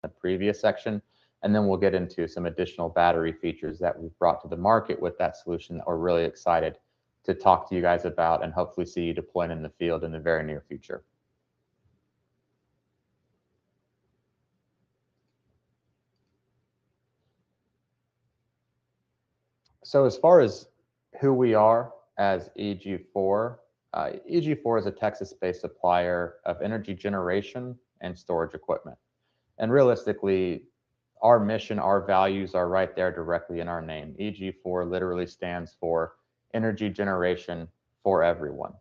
the previous section. And then we'll get into some additional battery features that we've brought to the market with that solution that we're really excited to talk to you guys about and hopefully see you deployed in the field in the very near future. So as far as who we are as EG4, EG4 is a Texas-based supplier of energy generation and storage equipment. And realistically, our mission, our values are right there directly in our name. EG4 literally stands for Energy Generation for Everyone.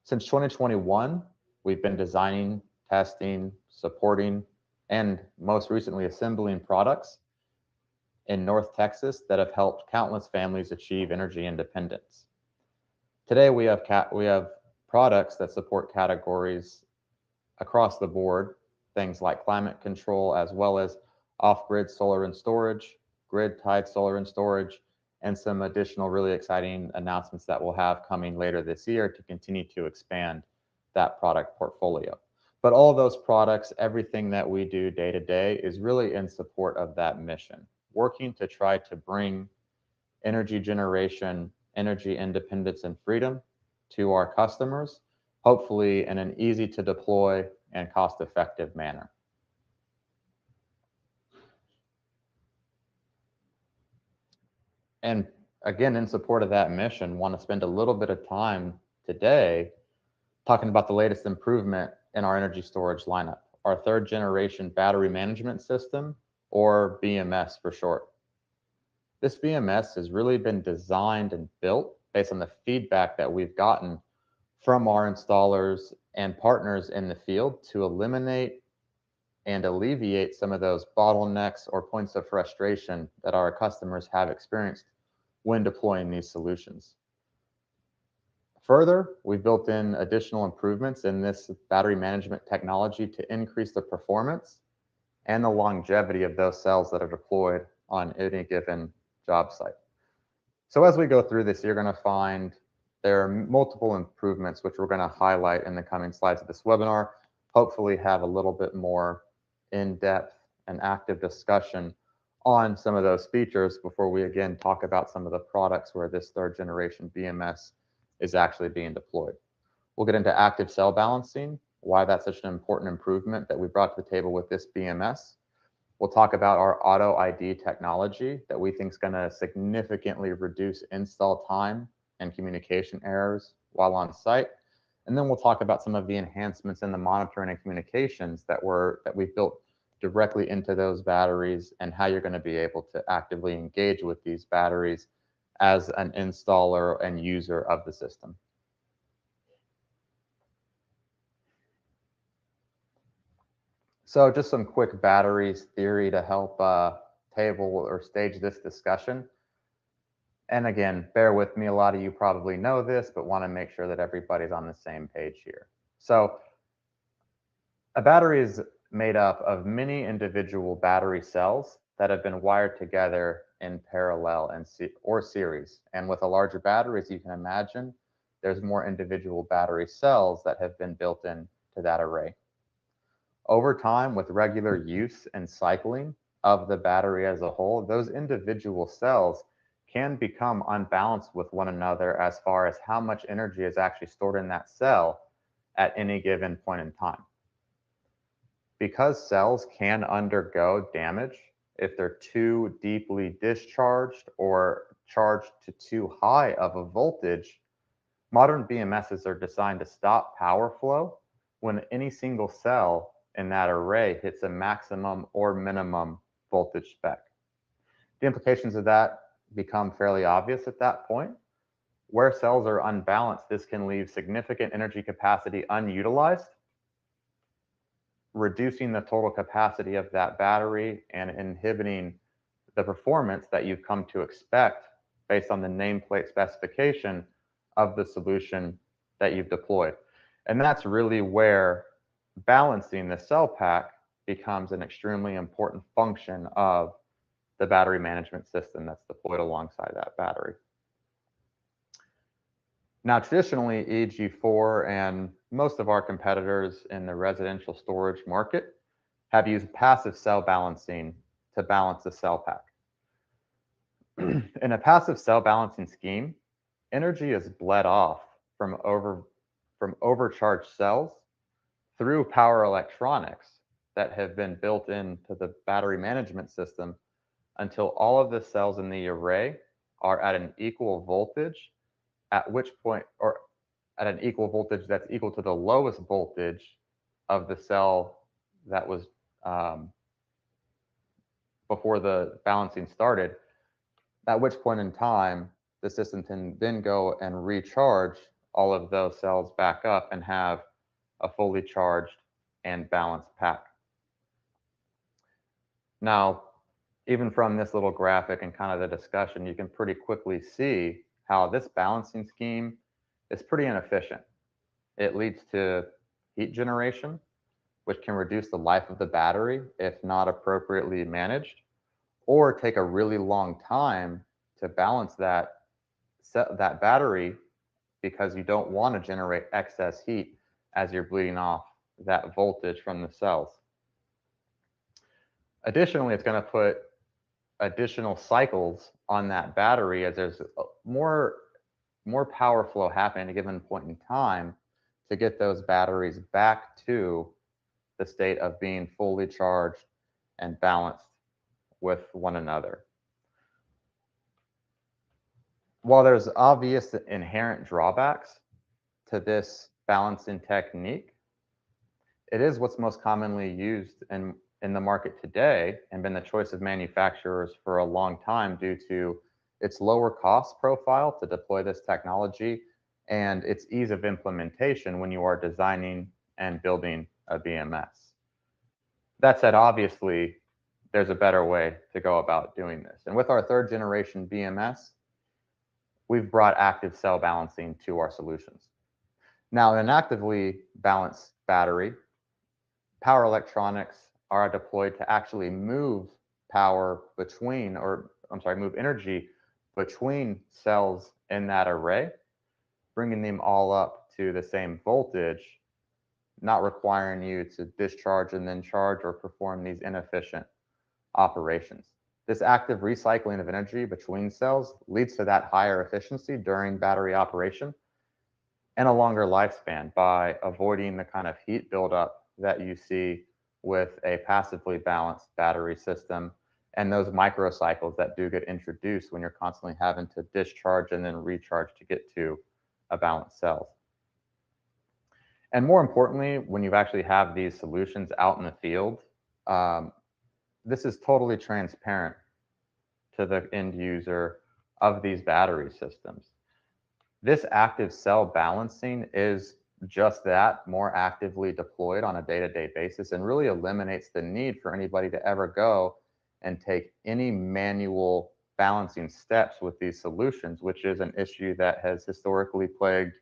Since 2021, we've been designing, testing, supporting, and most recently assembling products in North Texas that have helped countless families achieve energy independence. Today, we have products that support categories across the board, things like climate control, as well as off-grid solar and storage, grid-tied solar and storage, and some additional really exciting announcements that we'll have coming later this year to continue to expand that product portfolio. But all those products, everything that we do day to day is really in support of that mission, working to try to bring energy generation, energy independence, and freedom to our customers, hopefully in an easy to deploy and cost-effective manner. And again, in support of that mission, want to spend a little bit of time today talking about the latest improvement in our energy storage lineup, our third generation battery management system, or BMS for short. This BMS has really been designed and built based on the feedback that we've gotten from our installers and partners in the field to eliminate and alleviate some of those bottlenecks or points of frustration that our customers have experienced when deploying these solutions. Further, we've built in additional improvements in this battery management technology to increase the performance and the longevity of those cells that are deployed on any given job site. So as we go through this, you're going to find there are multiple improvements which we're going to highlight in the coming slides of this webinar, hopefully have a little bit more in-depth and active discussion on some of those features before we again talk about some of the products where this third generation BMS is actually being deployed. We'll get into active cell balancing, why that's such an important improvement that we brought to the table with this BMS. We'll talk about our Auto ID technology that we think is going to significantly reduce install time and communication errors while on site. And then we'll talk about some of the enhancements in the monitoring and communications that we've built directly into those batteries and how you're going to be able to actively engage with these batteries as an installer and user of the system. So just some quick batteries theory to help table or stage this discussion. And again, bear with me, a lot of you probably know this, but want to make sure that everybody's on the same page here. So a battery is made up of many individual battery cells that have been wired together in parallel or series. And with a larger battery, as you can imagine, there's more individual battery cells that have been built into that array. Over time, with regular use and cycling of the battery as a whole, those individual cells can become unbalanced with one another as far as how much energy is actually stored in that cell at any given point in time. Because cells can undergo damage if they're too deeply discharged or charged to too high of a voltage, modern BMSs are designed to stop power flow when any single cell in that array hits a maximum or minimum voltage spec. The implications of that become fairly obvious at that point. Where cells are unbalanced, this can leave significant energy capacity unutilized, reducing the total capacity of that battery and inhibiting the performance that you've come to expect based on the nameplate specification of the solution that you've deployed. And that's really where balancing the cell pack becomes an extremely important function of the battery management system that's deployed alongside that battery. Now, traditionally, EG4 and most of our competitors in the residential storage market have used passive cell balancing to balance the cell pack. In a passive cell balancing scheme, energy is bled off from overcharged cells through power electronics that have been built into the battery management system until all of the cells in the array are at an equal voltage, at which point, or at an equal voltage that's equal to the lowest voltage of the cell that was before the balancing started, at which point in time the system can then go and recharge all of those cells back up and have a fully charged and balanced pack. Now, even from this little graphic and kind of the discussion, you can pretty quickly see how this balancing scheme is pretty inefficient. It leads to heat generation, which can reduce the life of the battery if not appropriately managed, or take a really long time to balance that battery because you don't want to generate excess heat as you're bleeding off that voltage from the cells. Additionally, it's going to put additional cycles on that battery as there's more power flow happening at a given point in time to get those batteries back to the state of being fully charged and balanced with one another. While there's obvious inherent drawbacks to this balancing technique, it is what's most commonly used in the market today and been the choice of manufacturers for a long time due to its lower cost profile to deploy this technology and its ease of implementation when you are designing and building a BMS. That said, obviously, there's a better way to go about doing this. And with our third generation BMS, we've brought active cell balancing to our solutions. Now, in an actively balanced battery, power electronics are deployed to actually move move energy between cells in that array, bringing them all up to the same voltage, not requiring you to discharge and then charge or perform these inefficient operations. This active recycling of energy between cells leads to that higher efficiency during battery operation and a longer lifespan by avoiding the kind of heat buildup that you see with a passively balanced battery system and those microcycles that do get introduced when you're constantly having to discharge and then recharge to get to a balanced cell. And more importantly, when you actually have these solutions out in the field, this is totally transparent to the end user of these battery systems. This active cell balancing is just that, more actively deployed on a day-to-day basis, and really eliminates the need for anybody to ever go and take any manual balancing steps with these solutions, which is an issue that has historically plagued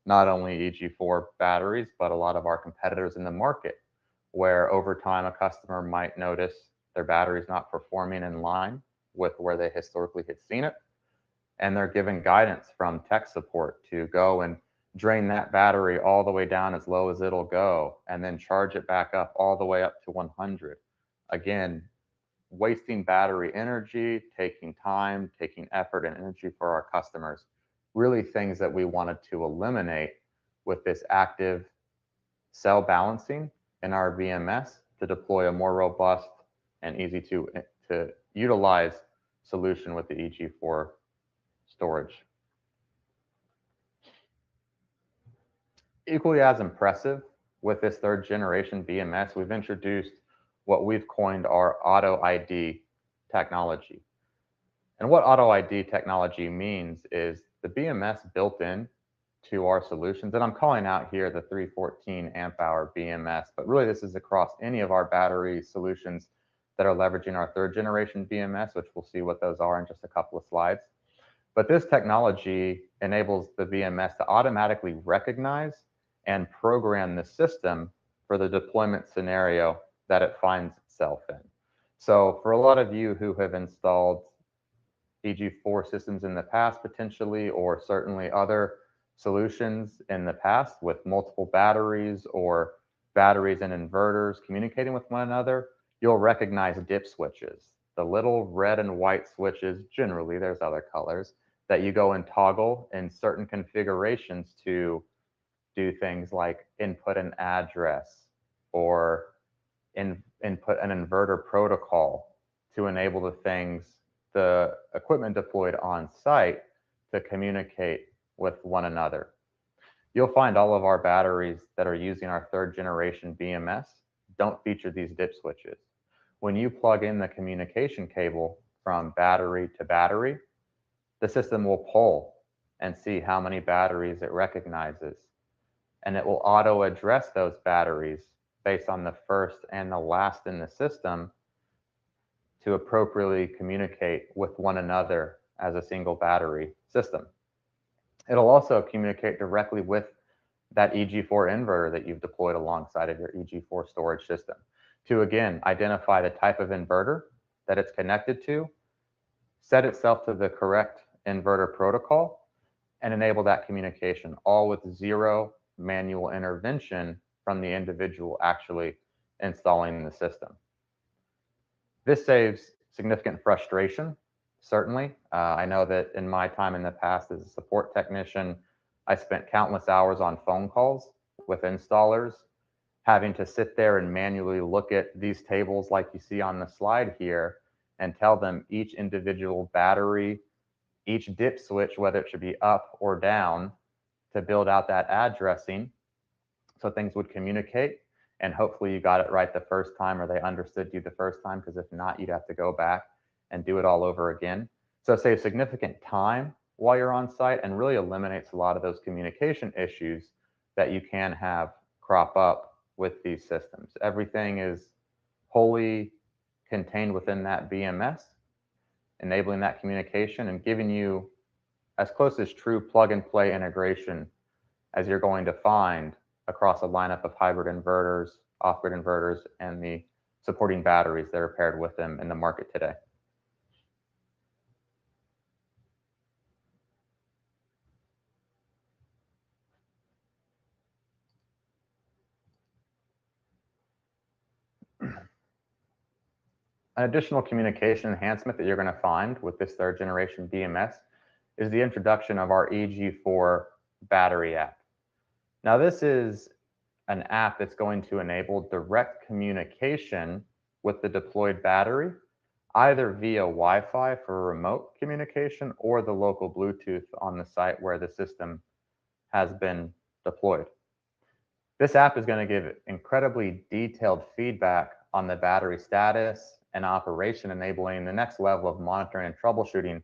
not only EG4 batteries, but a lot of our competitors in the market, where over time a customer might notice their battery's not performing in line with where they historically had seen it, and they're given guidance from tech support to go and drain that battery all the way down as low as it'll go, and then charge it back up all the way up to 100. Again, wasting battery energy, taking time, taking effort and energy for our customers, really things that we wanted to eliminate with this active cell balancing in our BMS to deploy a more robust and easy to utilize solution with the EG4 storage. Equally as impressive with this third generation BMS, we've introduced what we've coined our Auto ID technology. And what Auto ID technology means is the BMS built in to our solutions, and I'm calling out here the 314 amp hour BMS, but really this is across any of our battery solutions that are leveraging our third generation BMS, which we'll see what those are in just a couple of slides. But this technology enables the BMS to automatically recognize and program the system for the deployment scenario that it finds itself in. So for a lot of you who have installed EG4 systems in the past potentially, or certainly other solutions in the past with multiple batteries or batteries and inverters communicating with one another, you'll recognize dip switches. The little red and white switches, generally there's other colors, that you go and toggle in certain configurations to do things like input an address or input an inverter protocol to enable the equipment deployed on site to communicate with one another. You'll find all of our batteries that are using our 3rd generation BMS don't feature these dip switches. When you plug in the communication cable from battery to battery, the system will pull and see how many batteries it recognizes, and it will auto address those batteries based on the first and the last in the system to appropriately communicate with one another as a single battery system. It'll also communicate directly with that EG4 inverter that you've deployed alongside of your EG4 storage system to, again, identify the type of inverter that it's connected to, set itself to the correct inverter protocol, and enable that communication, all with zero manual intervention from the individual actually installing the system. This saves significant frustration, certainly. I know that in my time in the past as a support technician, I spent countless hours on phone calls with installers, having to sit there and manually look at these tables like you see on the slide here and tell them each individual battery, each dip switch, whether it should be up or down, to build out that addressing so things would communicate. And hopefully you got it right the first time, or they understood you the first time, because if not, you'd have to go back and do it all over again. So it saves significant time while you're on site and really eliminates a lot of those communication issues that you can have crop up with these systems. Everything is wholly contained within that BMS, enabling that communication and giving you as close as true plug and play integration as you're going to find across a lineup of hybrid inverters, off-grid inverters, and the supporting batteries that are paired with them in the market today. An additional communication enhancement that you're going to find with this 3rd generation BMS is the introduction of our EG4 battery app. Now, this is an app that's going to enable direct communication with the deployed battery, either via Wi-Fi for remote communication or the local Bluetooth on the site where the system has been deployed. This app is going to give incredibly detailed feedback on the battery status and operation, enabling the next level of monitoring and troubleshooting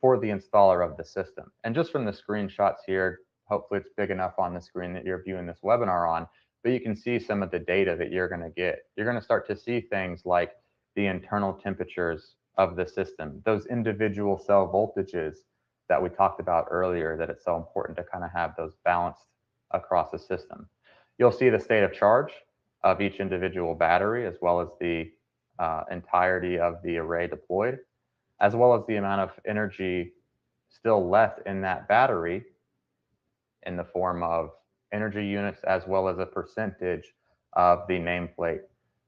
for the installer of the system. And just from the screenshots here, hopefully it's big enough on the screen that you're viewing this webinar on, but you can see some of the data that you're going to get. You're going to start to see things like the internal temperatures of the system, those individual cell voltages that we talked about earlier, that it's so important to kind of have those balanced across the system. You'll see the state of charge of each individual battery, as well as the entirety of the array deployed, as well as the amount of energy still left in that battery in the form of energy units, as well as a percentage of the nameplate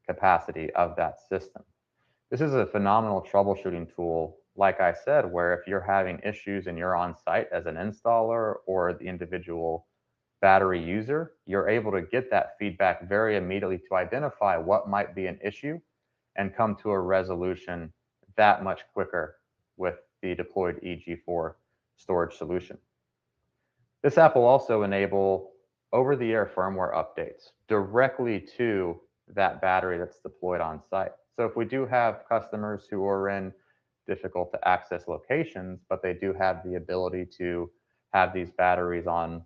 capacity of that system. This is a phenomenal troubleshooting tool, like I said, where if you're having issues and you're on site as an installer or the individual battery user, you're able to get that feedback very immediately to identify what might be an issue and come to a resolution that much quicker with the deployed EG4 storage solution. This app will also enable over-the-air firmware updates directly to that battery that's deployed on site. So if we do have customers who are in difficult to access locations, but they do have the ability to have these batteries on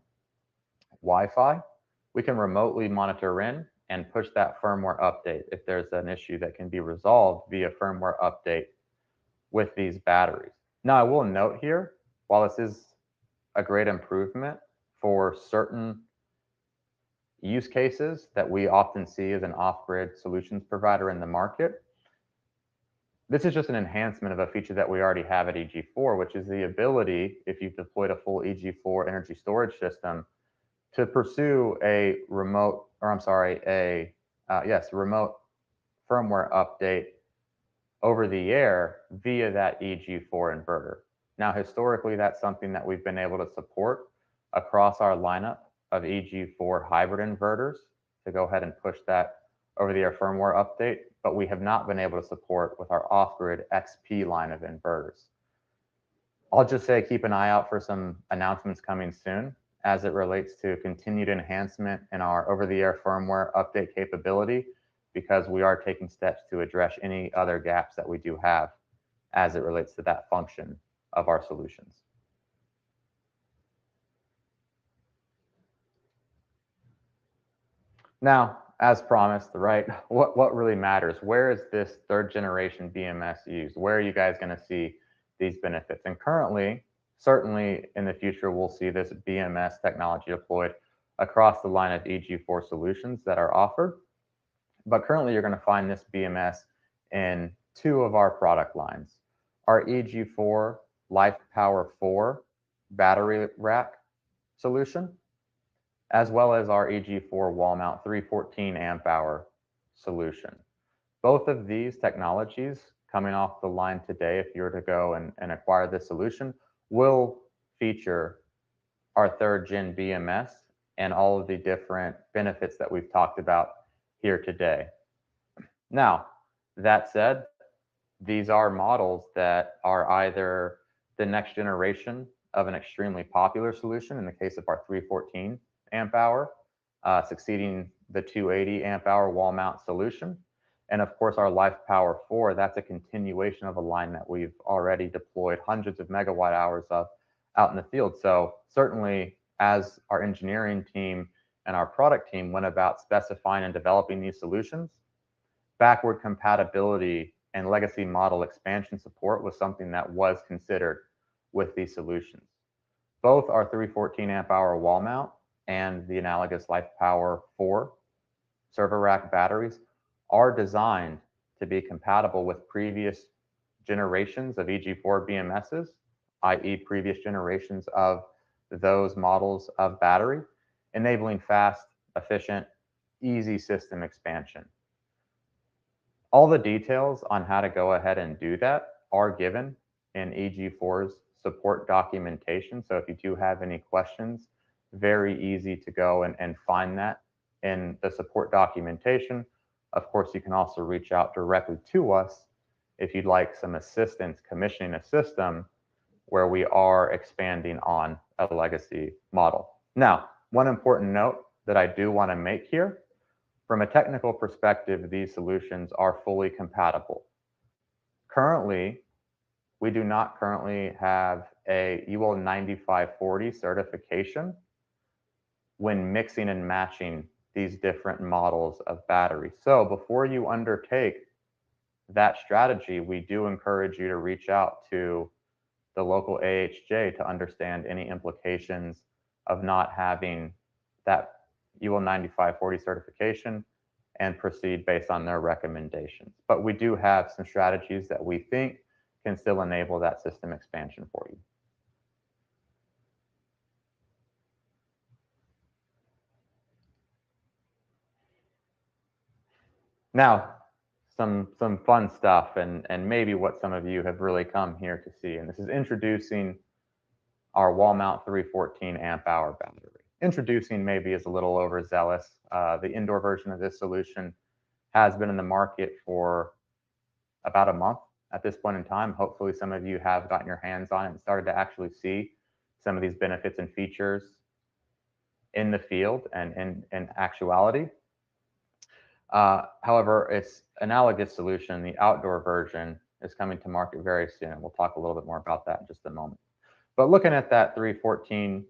Wi-Fi, we can remotely monitor in and push that firmware update if there's an issue that can be resolved via firmware update with these batteries. Now, I will note here, while this is a great improvement for certain use cases that we often see as an off-grid solutions provider in the market, this is just an enhancement of a feature that we already have at EG4, which is the ability, if you've deployed a full EG4 energy storage system, to pursue a remote remote firmware update over the air via that EG4 inverter. Now, historically, that's something that we've been able to support across our lineup of EG4 hybrid inverters to go ahead and push that over the air firmware update, but we have not been able to support with our off-grid XP line of inverters. I'll just say keep an eye out for some announcements coming soon as it relates to continued enhancement in our over-the-air firmware update capability, because we are taking steps to address any other gaps that we do have as it relates to that function of our solutions. Now, as promised, right, what really matters? Where is this third generation BMS used? Where are you guys going to see these benefits? And currently, certainly in the future, we'll see this BMS technology deployed across the line of EG4 solutions that are offered. But currently, you're going to find this BMS in two of our product lines. Our EG4 Life Power 4 battery rack solution, as well as our EG4 wall mount 314 amp hour solution. Both of these technologies coming off the line today, if you were to go and acquire this solution, will feature our third gen BMS and all of the different benefits that we've talked about here today. Now, that said, these are models that are either the next generation of an extremely popular solution, in the case of our 314 amp hour, succeeding the 280 amp hour wall mount solution. And of course, our Life Power 4, that's a continuation of a line that we've already deployed hundreds of megawatt hours of out in the field. So certainly, as our engineering team and our product team went about specifying and developing these solutions, backward compatibility and legacy model expansion support was something that was considered with these solutions. Both our 314 amp hour wall mount and the analogous Life Power 4 server rack batteries are designed to be compatible with previous generations of EG4 BMSs, i.e. previous generations of those models of battery, enabling fast, efficient, easy system expansion. All the details on how to go ahead and do that are given in EG4's support documentation. So if you do have any questions, very easy to go and find that in the support documentation. Of course, you can also reach out directly to us if you'd like some assistance commissioning a system where we are expanding on a legacy model. Now, one important note that I do want to make here, from a technical perspective, these solutions are fully compatible. Currently, we do not currently have a UL 9540 certification when mixing and matching these different models of batteries. So before you undertake that strategy, we do encourage you to reach out to the local AHJ to understand any implications of not having that UL 9540 certification and proceed based on their recommendations. But we do have some strategies that we think can still enable that system expansion for you. Now, some fun stuff and maybe what some of you have really come here to see. And this is introducing our wall mount 314 amp hour battery. Introducing maybe is a little overzealous. The indoor version of this solution has been in the market for about a month at this point in time. Hopefully some of you have gotten your hands on it and started to actually see some of these benefits and features in the field and in actuality. However, its analogous solution, the outdoor version, is coming to market very soon. We'll talk a little bit more about that in just a moment. But looking at that 314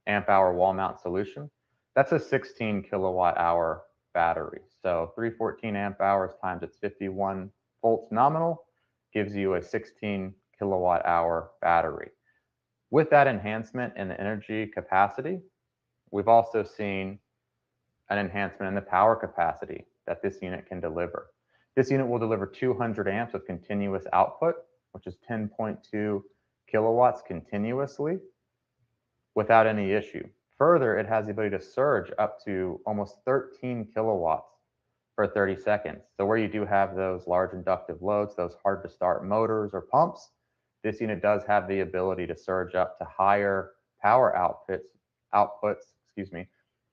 amp hour wall mount solution, that's a 16 kilowatt hour battery. So 314 amp hours times its 51 volts nominal gives you a 16 kilowatt hour battery. With that enhancement in the energy capacity, we've also seen an enhancement in the power capacity that this unit can deliver. This unit will deliver 200 amps of continuous output, which is 10.2 kilowatts continuously without any issue. Further, it has the ability to surge up to almost 13 kilowatts for 30 seconds. So where you do have those large inductive loads, those hard to start motors or pumps, this unit does have the ability to surge up to higher power outputs,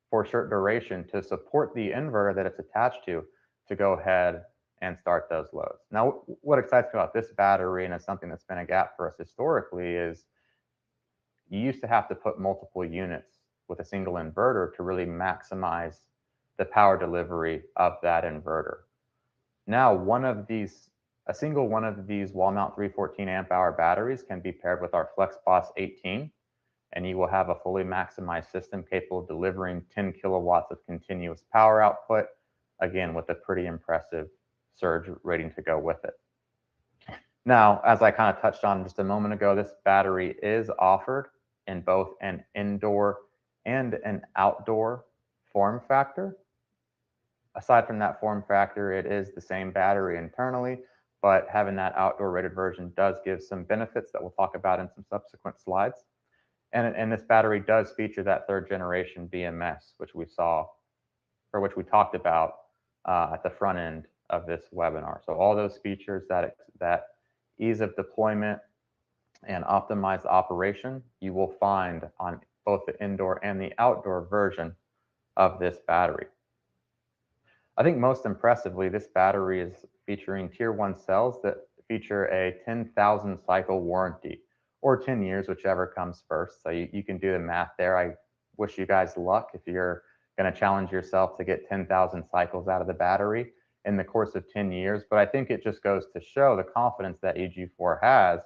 for a short duration to support the inverter that it's attached to go ahead and start those loads. Now, what excites me about this battery, and it's something that's been a gap for us historically, is you used to have to put multiple units with a single inverter to really maximize the power delivery of that inverter. Now, a single one of these wall mount 314 amp hour batteries can be paired with our FlexBoss 18, and you will have a fully maximized system capable of delivering 10 kilowatts of continuous power output, again, with a pretty impressive surge rating to go with it. Now, as I kind of touched on just a moment ago, this battery is offered in both an indoor and an outdoor form factor. Aside from that form factor, it is the same battery internally, but having that outdoor rated version does give some benefits that we'll talk about in some subsequent slides. And this battery does feature that 3rd generation BMS, which we talked about at the front end of this webinar. So all those features that ease of deployment and optimized operation, you will find on both the indoor and the outdoor version of this battery. I think most impressively, this battery is featuring tier 1 cells that feature a 10,000 cycle warranty, or 10 years, whichever comes first. So you can do the math there. I wish you guys luck if you're going to challenge yourself to get 10,000 cycles out of the battery in the course of 10 years. But I think it just goes to show the confidence that EG4 has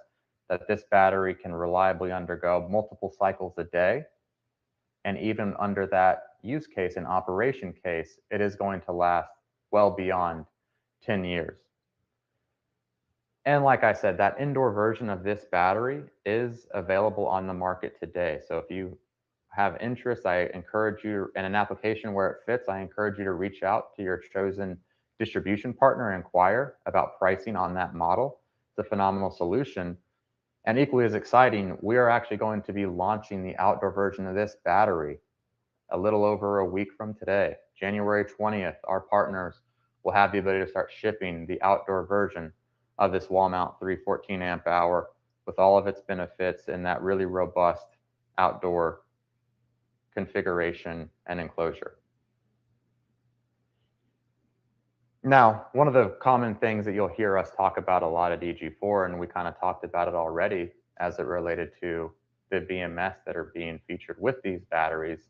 that this battery can reliably undergo multiple cycles a day. And even under that use case and operation case, it is going to last well beyond 10 years. And like I said, that indoor version of this battery is available on the market today. So if you have interest, I encourage you, in an application where it fits, I encourage you to reach out to your chosen distribution partner and inquire about pricing on that model. It's a phenomenal solution. And equally as exciting, we are actually going to be launching the outdoor version of this battery a little over a week from today. January 20th, our partners will have the ability to start shipping the outdoor version of this wall mount 314 amp hour with all of its benefits in that really robust outdoor configuration and enclosure. Now, one of the common things that you'll hear us talk about a lot at EG4, and we kind of talked about it already as it related to the BMS that are being featured with these batteries,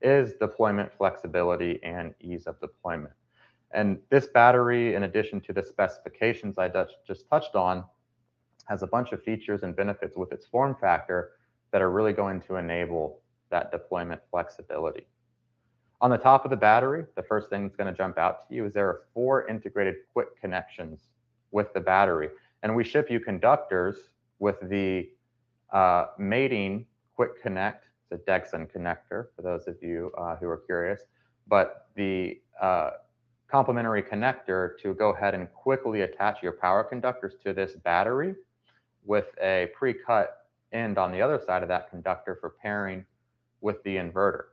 is deployment flexibility and ease of deployment. And this battery, in addition to the specifications I just touched on, has a bunch of features and benefits with its form factor that are really going to enable that deployment flexibility. On the top of the battery, the first thing that's going to jump out to you is there are 4 integrated quick connections with the battery. And we ship you conductors with the mating quick connect. It's a Dexon connector for those of you who are curious, but the complementary connector to go ahead and quickly attach your power conductors to this battery with a pre-cut end on the other side of that conductor for pairing with the inverter.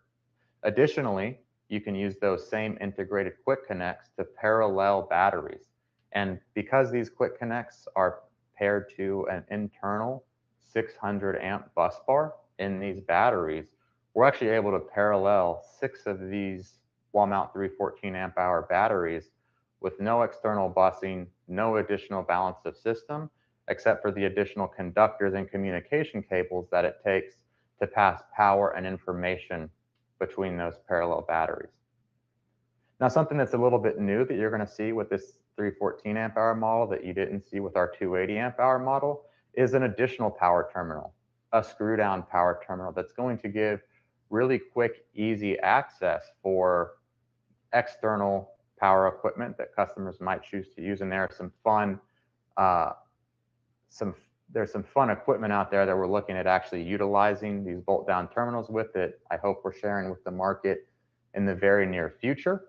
Additionally, you can use those same integrated quick connects to parallel batteries. And because these quick connects are paired to an internal 600 amp bus bar in these batteries, we're actually able to parallel 6 of these wall mount 314 amp hour batteries with no external busing, no additional balance of system, except for the additional conductors and communication cables that it takes to pass power and information between those parallel batteries. Now, something that's a little bit new that you're going to see with this 314 amp hour model that you didn't see with our 280 amp hour model is an additional power terminal, a screw down power terminal that's going to give really quick, easy access for external power equipment that customers might choose to use. And there are some fun, there's some fun equipment out there that we're looking at actually utilizing these bolt down terminals with it. I hope we're sharing with the market in the very near future.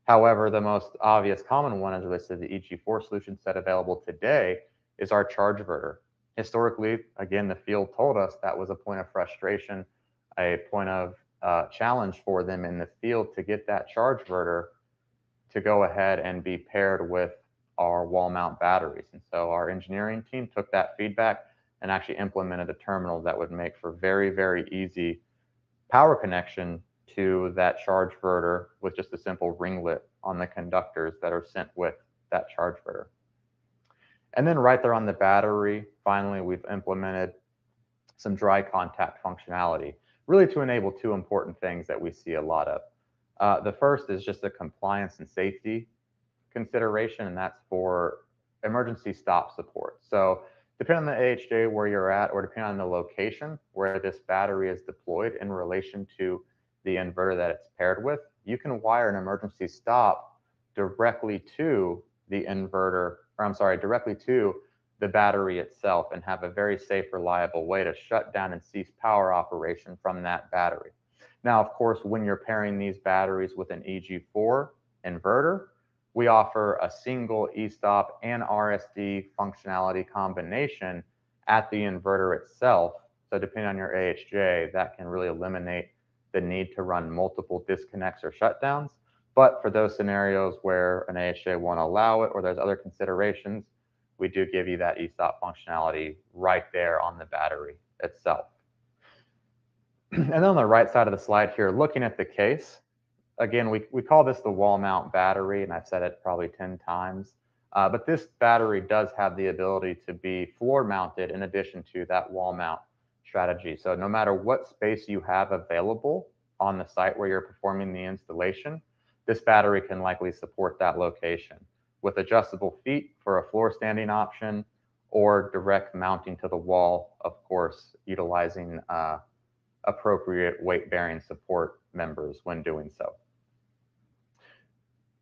However, the most obvious common one as it relates to the EG4 solution set available today is our charge inverter. Historically, again, the field told us that was a point of frustration, a point of challenge for them in the field to get that charge inverter to go ahead and be paired with our wall mount batteries. And so our engineering team took that feedback and actually implemented a terminal that would make for very, very easy power connection to that charge inverter with just a simple ringlet on the conductors that are sent with that charge inverter. And then right there on the battery, finally, we've implemented some dry contact functionality, really to enable two important things that we see a lot of. The first is just a compliance and safety consideration, and that's for emergency stop support. So depending on the AHJ where you're at, or depending on the location where this battery is deployed in relation to the inverter that it's paired with, you can wire an emergency stop directly to the inverter, or I'm sorry, directly to the battery itself, and have a very safe, reliable way to shut down and cease power operation from that battery. Now, of course, when you're pairing these batteries with an EG4 inverter, we offer a single e-stop and RSD functionality combination at the inverter itself. So depending on your AHJ, that can really eliminate the need to run multiple disconnects or shutdowns. But for those scenarios where an AHJ won't allow it, or there's other considerations, we do give you that e-stop functionality right there on the battery itself. And then on the right side of the slide here, looking at the case, again, we call this the wall mount battery, and I've said it probably 10 times. But this battery does have the ability to be floor mounted in addition to that wall mount strategy. So no matter what space you have available on the site where you're performing the installation, this battery can likely support that location with adjustable feet for a floor standing option, or direct mounting to the wall, of course, utilizing appropriate weight-bearing support members when doing so.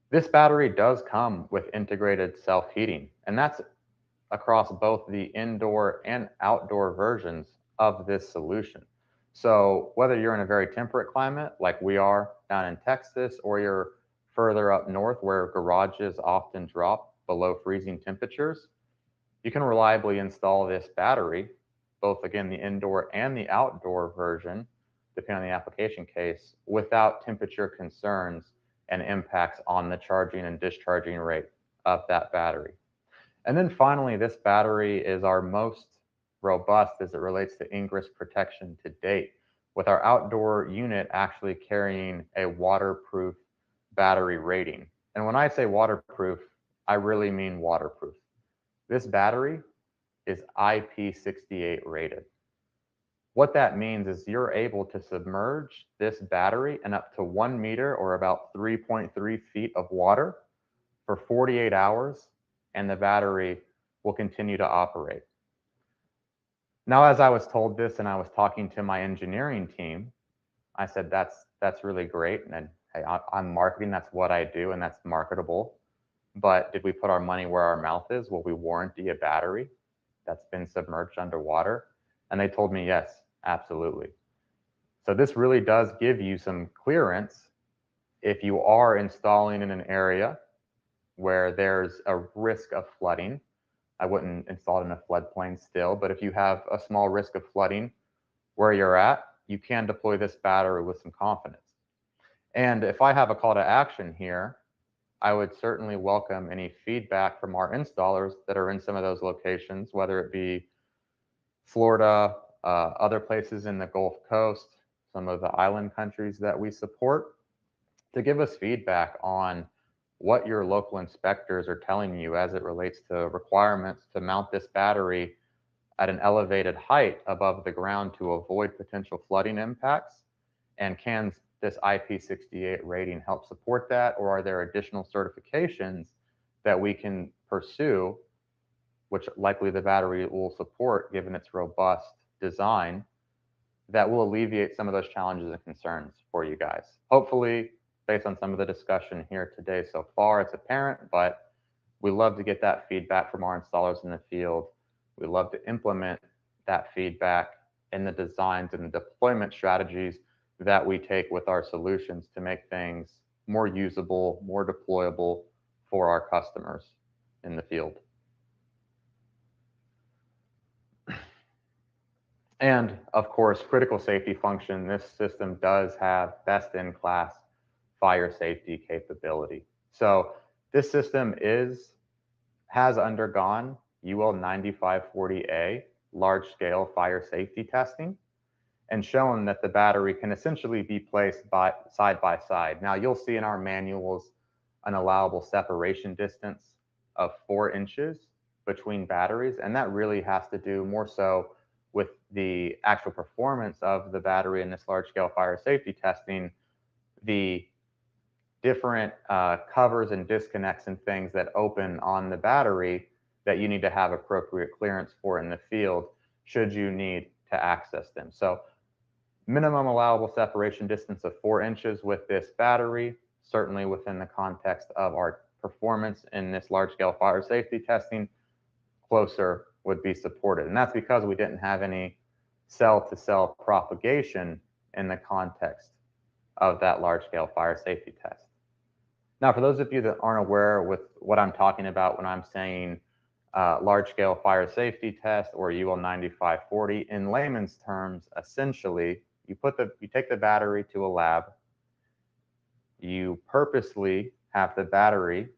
This battery does come with integrated self-heating, and that's across both the indoor and outdoor versions of this solution. So whether you're in a very temperate climate like we are down in Texas, or you're further up north where garages often drop below freezing temperatures, you can reliably install this battery, both again the indoor and the outdoor version, depending on the application case, without temperature concerns and impacts on the charging and discharging rate of that battery. And then finally, this battery is our most robust as it relates to ingress protection to date, with our outdoor unit actually carrying a waterproof battery rating. And when I say waterproof, I really mean waterproof. This battery is IP68 rated. What that means is you're able to submerge this battery in up to 1 meter, or about 3.3 feet of water, for 48 hours, and the battery will continue to operate. Now, as I was told this and I was talking to my engineering team, I said, that's really great. And hey, I'm marketing, that's what I do, and that's marketable. But did we put our money where our mouth is? Will we warranty a battery that's been submerged underwater? And they told me, yes, absolutely. So this really does give you some clearance if you are installing in an area where there's a risk of flooding. I wouldn't install it in a floodplain still, but if you have a small risk of flooding where you're at, you can deploy this battery with some confidence. And if I have a call to action here, I would certainly welcome any feedback from our installers that are in some of those locations, whether it be Florida, other places in the Gulf Coast, some of the island countries that we support, to give us feedback on what your local inspectors are telling you as it relates to requirements to mount this battery at an elevated height above the ground to avoid potential flooding impacts. And can this IP68 rating help support that, or are there additional certifications that we can pursue, which likely the battery will support given its robust design, that will alleviate some of those challenges and concerns for you guys? Hopefully, based on some of the discussion here today so far, it's apparent, but we love to get that feedback from our installers in the field. We love to implement that feedback in the designs and the deployment strategies that we take with our solutions to make things more usable, more deployable for our customers in the field. And of course, critical safety function, this system does have best-in-class fire safety capability. So this system has undergone UL 9540A large-scale fire safety testing and shown that the battery can essentially be placed side by side. Now you'll see in our manuals an allowable separation distance of 4 inches between batteries, and that really has to do more so with the actual performance of the battery in this large-scale fire safety testing, the different covers and disconnects and things that open on the battery that you need to have appropriate clearance for in the field should you need to access them. So minimum allowable separation distance of 4 inches with this battery, certainly within the context of our performance in this large-scale fire safety testing, closer would be supported. And that's because we didn't have any cell-to-cell propagation in the context of that large-scale fire safety test. Now, for those of you that aren't aware with what I'm talking about when I'm saying large-scale fire safety test or UL 9540, in layman's terms, essentially, you take the battery to a lab, you purposely have the battery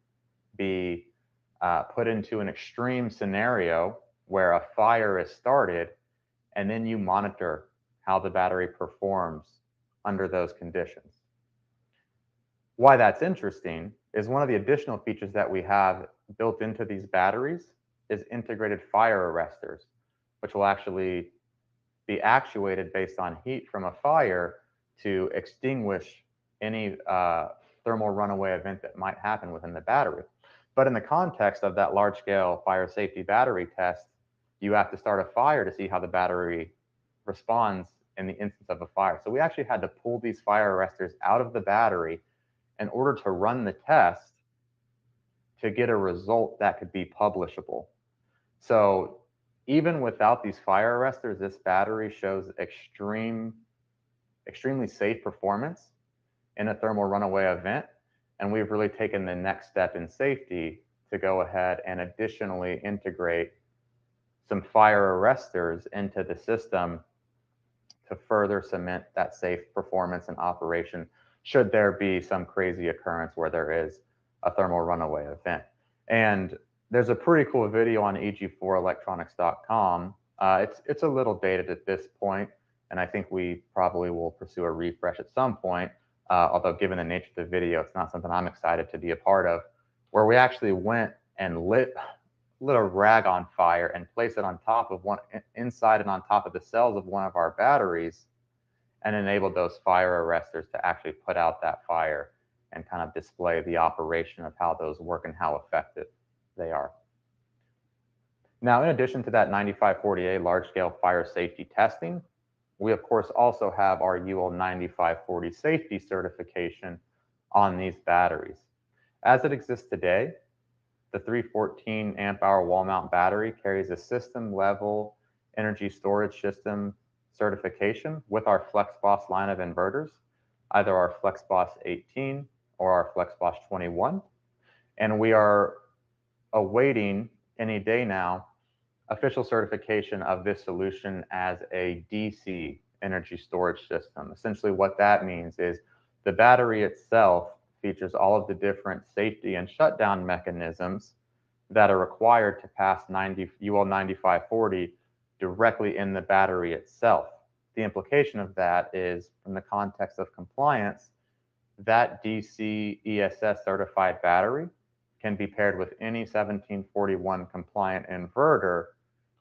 be put into an extreme scenario where a fire is started, and then you monitor how the battery performs under those conditions. Why that's interesting is one of the additional features that we have built into these batteries is integrated fire arresters, which will actually be actuated based on heat from a fire to extinguish any thermal runaway event that might happen within the battery. But in the context of that large-scale fire safety battery test, you have to start a fire to see how the battery responds in the instance of a fire. So we actually had to pull these fire arresters out of the battery in order to run the test to get a result that could be publishable. So even without these fire arresters, this battery shows extremely safe performance in a thermal runaway event. And we've really taken the next step in safety to go ahead and additionally integrate some fire arresters into the system to further cement that safe performance and operation should there be some crazy occurrence where there is a thermal runaway event. And there's a pretty cool video on EG4electronics.com. It's a little dated at this point, and I think we probably will pursue a refresh at some point, although given the nature of the video, it's not something I'm excited to be a part of, where we actually went and lit a rag on fire and placed it on top of inside and on top of the cells of one of our batteries, and enabled those fire arresters to actually put out that fire and kind of display the operation of how those work and how effective they are. Now, in addition to that 9540A large-scale fire safety testing, we of course also have our UL 9540 safety certification on these batteries. As it exists today, the 314 amp hour wall mount battery carries a system level energy storage system certification with our FlexBoss line of inverters, either our FlexBoss 18 or our FlexBoss 21. And we are awaiting any day now official certification of this solution as a DC energy storage system. Essentially what that means is the battery itself features all of the different safety and shutdown mechanisms that are required to pass UL 9540 directly in the battery itself. The implication of that is, from the context of compliance, that DC ESS certified battery can be paired with any 1741 compliant inverter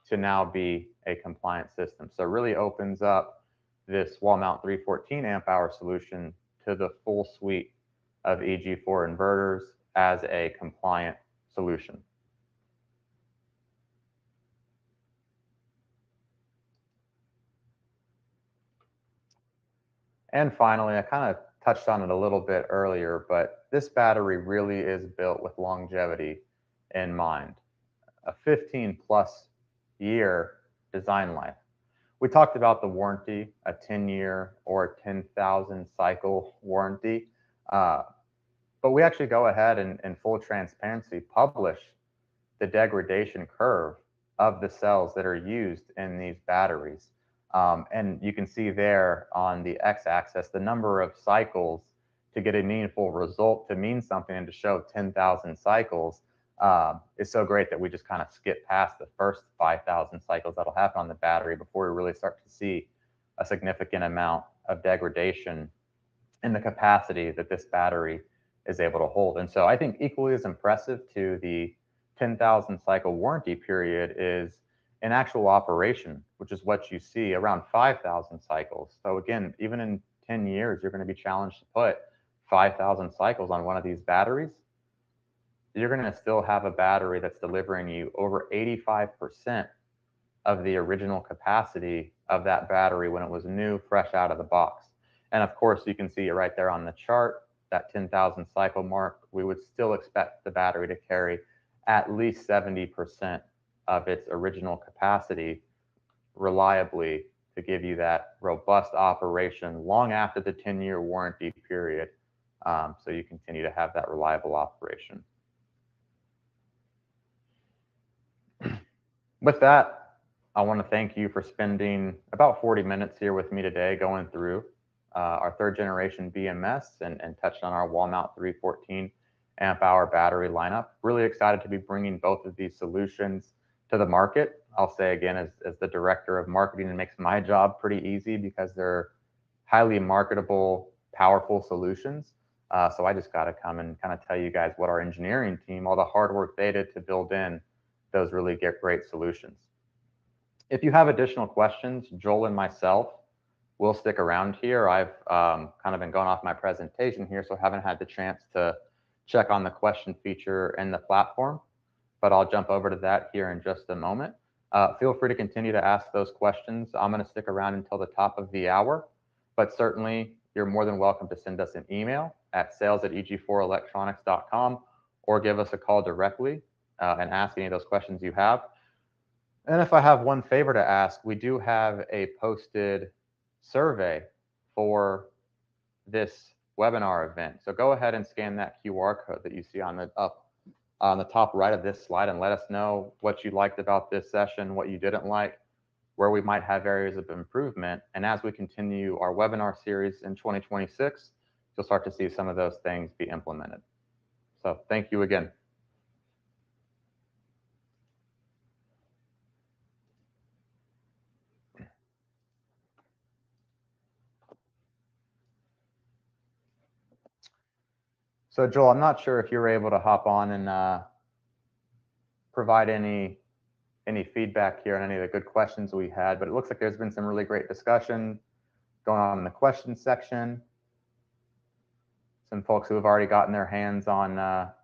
to now be a compliant system. So it really opens up this wall mount 314 amp hour solution to the full suite of EG4 inverters as a compliant solution. And finally, I kind of touched on it a little bit earlier, but this battery really is built with longevity in mind. A 15+ year design life. We talked about the warranty, a 10-year or 10,000 cycle warranty, but we actually go ahead and in full transparency publish the degradation curve of the cells that are used in these batteries. And you can see there on the x-axis the number of cycles to get a meaningful result, to mean something and to show 10,000 cycles is so great that we just kind of skip past the first 5,000 cycles that'll happen on the battery before we really start to see a significant amount of degradation in the capacity that this battery is able to hold. And so I think equally as impressive to the 10,000 cycle warranty period is in actual operation, which is what you see around 5,000 cycles. So again, even in 10 years, you're going to be challenged to put 5,000 cycles on one of these batteries. You're going to still have a battery that's delivering you over 85% of the original capacity of that battery when it was new, fresh out of the box. And of course, you can see it right there on the chart, that 10,000 cycle mark. We would still expect the battery to carry at least 70% of its original capacity reliably to give you that robust operation long after the 10-year warranty period. So you continue to have that reliable operation. With that, I want to thank you for spending about 40 minutes here with me today going through our third generation BMS and touched on our wall mount 314 amp hour battery lineup. Really excited to be bringing both of these solutions to the market. I'll say again, as the director of marketing, it makes my job pretty easy because they're highly marketable, powerful solutions. So I just got to come and kind of tell you guys what our engineering team, all the hard work they did to build in those really great solutions. If you have additional questions, Joel and myself will stick around here. I've kind of been going off my presentation here, so I haven't had the chance to check on the question feature in the platform, but I'll jump over to that here in just a moment. Feel free to continue to ask those questions. I'm going to stick around until the top of the hour, but certainly you're more than welcome to send us an email at sales@eg4electronics.com or give us a call directly and ask any of those questions you have. And if I have one favor to ask, we do have a posted survey for this webinar event. So go ahead and scan that QR code that you see on the top right of this slide and let us know what you liked about this session, what you didn't like, where we might have areas of improvement. And as we continue our webinar series in 2026, you'll start to see some of those things be implemented. So thank you again. So Joel, I'm not sure if you're able to hop on and provide any feedback here on any of the good questions we had, but it looks like there's been some really great discussion going on in the questions section. Some folks who have already gotten their hands on our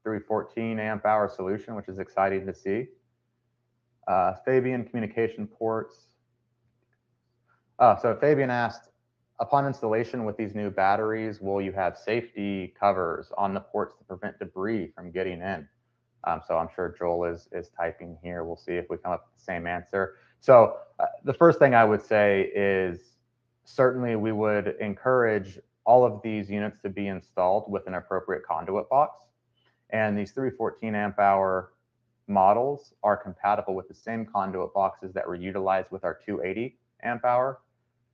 314 amp hour solution, which is exciting to see. Fabian, communication ports. So Fabian asked, upon installation with these new batteries, will you have safety covers on the ports to prevent debris from getting in? So I'm sure Joel is typing here. We'll see if we come up with the same answer. So the first thing I would say is certainly we would encourage all of these units to be installed with an appropriate conduit box. And these 314 amp hour models are compatible with the same conduit boxes that were utilized with our 280 amp hour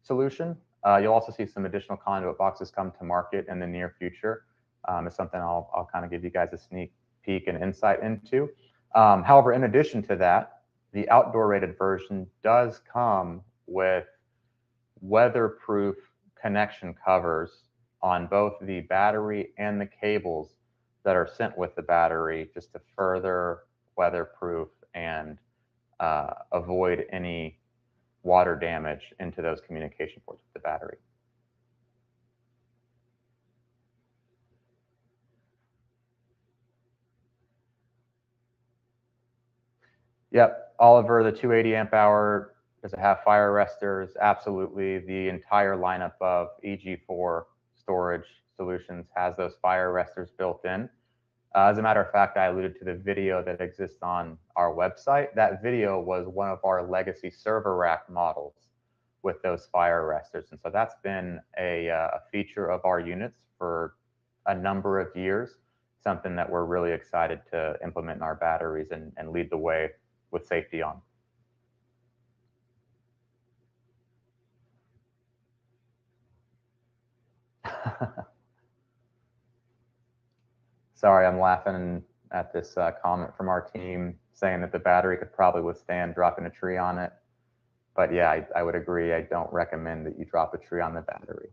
solution. You'll also see some additional conduit boxes come to market in the near future. It's something I'll kind of give you guys a sneak peek and insight into. However, in addition to that, the outdoor rated version does come with weatherproof connection covers on both the battery and the cables that are sent with the battery, just to further weatherproof and avoid any water damage into those communication ports with the battery. Yep, Oliver, the 280 amp hour, does it have fire arresters? Absolutely. The entire lineup of EG4 storage solutions has those fire arresters built in. As a matter of fact, I alluded to the video that exists on our website. That video was one of our legacy server rack models with those fire arresters. And so that's been a feature of our units for a number of years, something that we're really excited to implement in our batteries and lead the way with safety on. Sorry, I'm laughing at this comment from our team saying that the battery could probably withstand dropping a tree on it. But yeah, I would agree. I don't recommend that you drop a tree on the battery.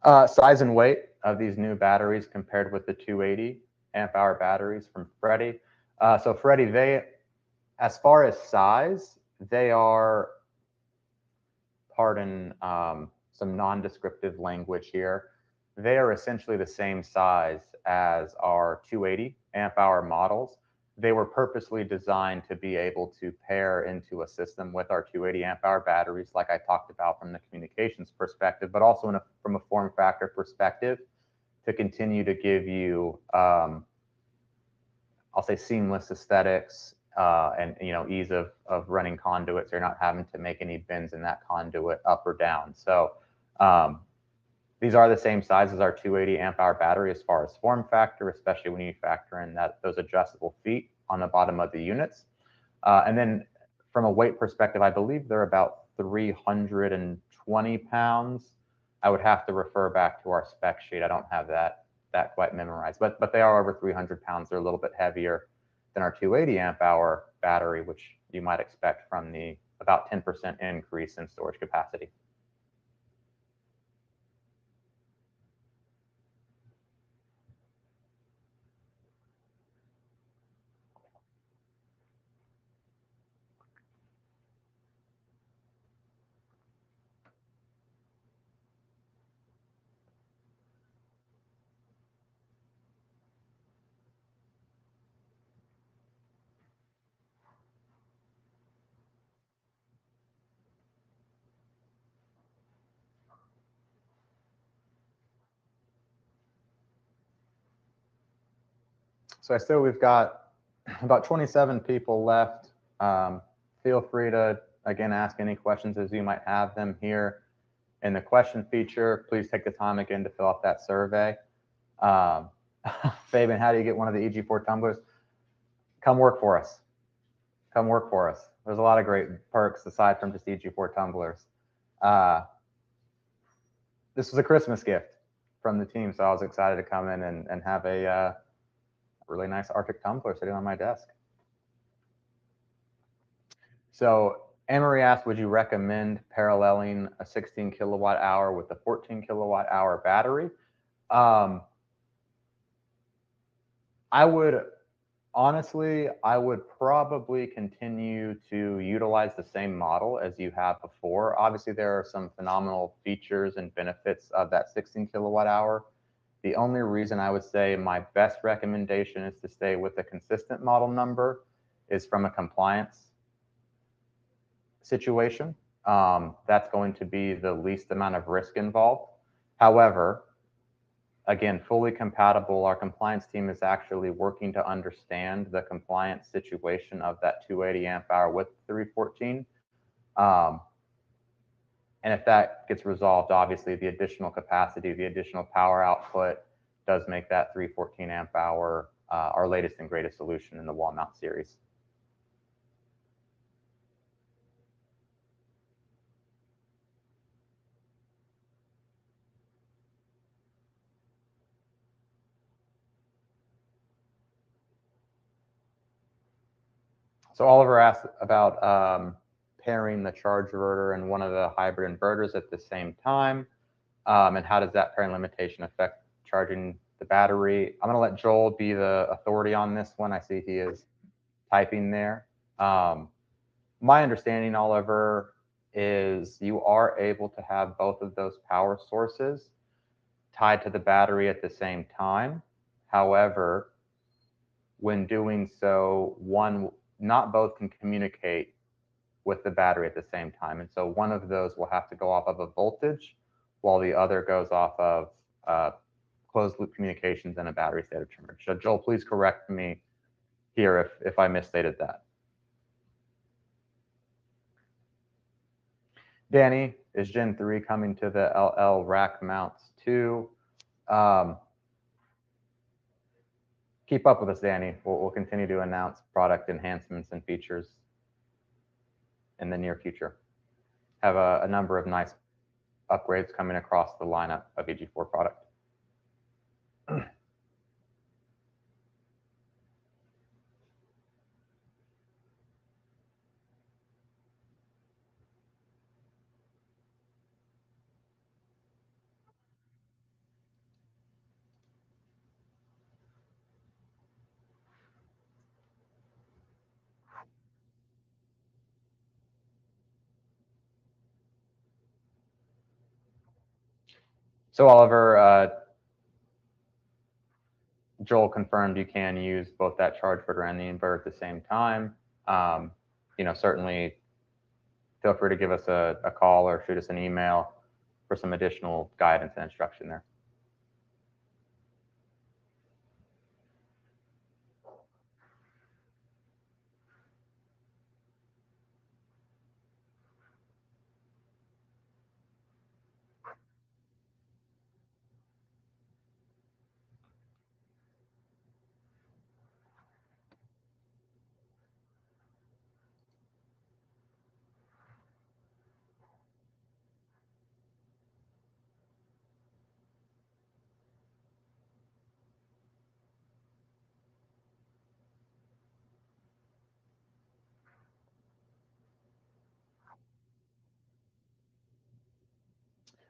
Size and weight of these new batteries compared with the 280 amp hour batteries from Freddie. So Freddie, they, as far as size, they are, pardon some non-descriptive language here, they are essentially the same size as our 280 amp hour models. They were purposely designed to be able to pair into a system with our 280 amp hour batteries, like I talked about from the communications perspective, but also from a form factor perspective, to continue to give you, I'll say, seamless aesthetics and ease of running conduits. You're not having to make any bends in that conduit up or down. So these are the same size as our 280 amp hour battery as far as form factor, especially when you factor in those adjustable feet on the bottom of the units. And then from a weight perspective, I believe they're about 320 pounds. I would have to refer back to our spec sheet. I don't have that quite memorized, but they are over 300 pounds. They're a little bit heavier than our 280 amp hour battery, which you might expect from the about 10% increase in storage capacity. So I still, we've got about 27 people left. Feel free to, again, ask any questions as you might have them here in the question feature. Please take the time again to fill out that survey. Fabian, how do you get one of the EG4 tumblers? Come work for us. Come work for us. There's a lot of great perks aside from just EG4 tumblers. This was a Christmas gift from the team, so I was excited to come in and have a really nice Arctic tumbler sitting on my desk. So Emery asked, would you recommend paralleling a 16 kilowatt hour with a 14 kilowatt hour battery? I would, honestly, I would probably continue to utilize the same model as you have before. Obviously, there are some phenomenal features and benefits of that 16 kilowatt hour. The only reason I would say my best recommendation is to stay with a consistent model number is from a compliance situation. That's going to be the least amount of risk involved. However, again, fully compatible, our compliance team is actually working to understand the compliance situation of that 280 amp hour with 314. And if that gets resolved, obviously the additional capacity, the additional power output does make that 314 amp hour our latest and greatest solution in the wall mount series. So Oliver asked about pairing the charge inverter and one of the hybrid inverters at the same time, and how does that pairing limitation affect charging the battery? I'm going to let Joel be the authority on this one. I see he is typing there. My understanding, Oliver, is you are able to have both of those power sources tied to the battery at the same time. However, when doing so, not both can communicate with the battery at the same time. And so one of those will have to go off of a voltage while the other goes off of closed loop communications and a battery state of charge. So Joel, please correct me here if I misstated that. Danny, is Gen 3 coming to the LL rack mounts too? keep up with us, Danny. We'll continue to announce product enhancements and features in the near future. Have a number of nice upgrades coming across the lineup of EG4 product. So Oliver, Joel confirmed you can use both that charge inverter and the inverter at the same time. Certainly feel free to give us a call or shoot us an email for some additional guidance and instruction there.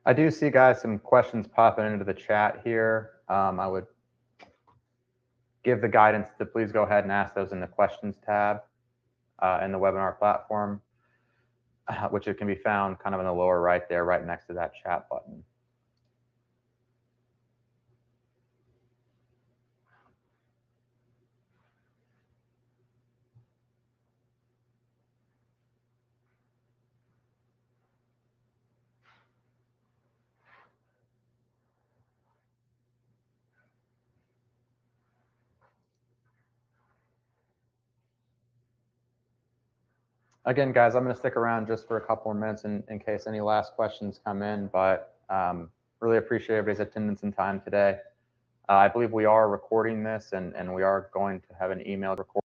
I do see, guys, some questions popping into the chat here. I would give the guidance to please go ahead and ask those in the questions tab in the webinar platform, which it can be found kind of in the lower right there, right next to that chat button. Again, guys, I'm going to stick around just for a couple more minutes in case any last questions come in, but really appreciate everybody's attendance and time today. I believe we are recording this, and we are going to have an email recording